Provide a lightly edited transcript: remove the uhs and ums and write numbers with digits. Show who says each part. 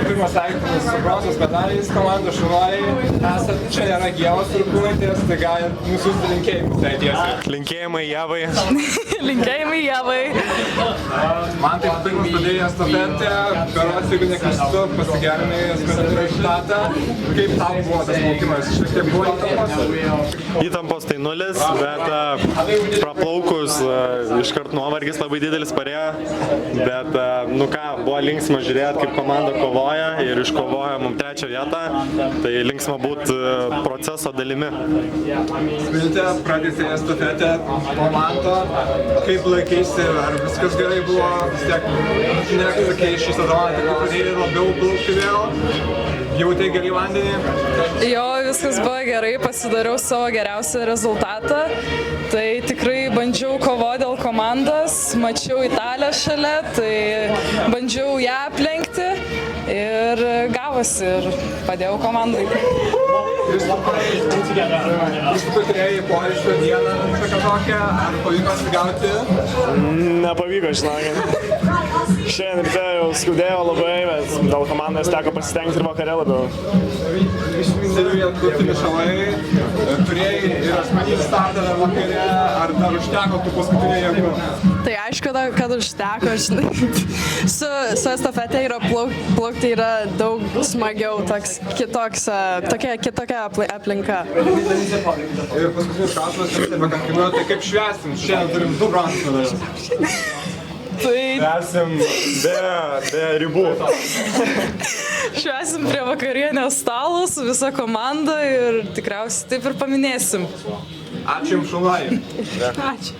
Speaker 1: pirmas sveikimas su bronzos medaliais komandos Šunojai. Esat čia nėra Ievos Rūkūnaitės, tai galit nusiųsti linkėjimus tai tiesiai.
Speaker 2: Linkėjimai Ievai.
Speaker 3: Linkėjimai Ievai.
Speaker 1: Man tai pirmas pradėjai estafetę, berods, jeigu neklystu, pasigerinai asmeninį rezultatą. Kaip tau buvo tas laukimas? Šiek tiek buvo įtampos?
Speaker 2: Įtampos tai nulis, bet praplaukus iškart nuovargis labai didelis parėjo. Bet, nu ką, buvo linksma žiūrėti, kaip komanda kovoja ir iškovoja mums 3. vietą. Tai linksma būti proceso dalimi.
Speaker 1: Smilte, pradėsi estafetę po manto. Kaip laikėsi, ar viskas gerai buvo? Vis tiek, sakei, šį sezoną tikrai pradėjai labiau plaukti vėl. Jautei gerai vandenį?
Speaker 3: Jo, viskas buvo gerai, pasidariau savo geriausią rezultatą. Tai tikrai bandžiau kovoti dėl komandos, mačiau Italiją šalia, tai bandžiau ją aplenkti ir gavosi ir padėjau komandai.
Speaker 1: Kristupai turėjai poilsio dieną tokią, ar pavyko atsigauti?
Speaker 4: Nepavyko, žinokit. Šiandien ryte jau skaudėjo labai, bet dėl komandos teko pasistengti ir vakare labiau.
Speaker 1: Silvija, tu finišavai, turėjai ir asmeninį startą vakare, ar dar užteko tų paskutinių jėgų?
Speaker 3: Tai aišku, kad užteko, žinai. Su estafete yra plaukti yra daug smagiau, tokia kitokia aplinka.
Speaker 1: Ir paskutinis klausimas, tai kaip švęsim? Šiandien turim 2 bronzos medalius.
Speaker 2: Švęsim be ribų.
Speaker 3: Švęsim prie vakarienės stalo su visa komanda ir tikriausiai taip ir paminėsim.
Speaker 1: Ačiū Jums, Šunojai.
Speaker 3: Ačiū.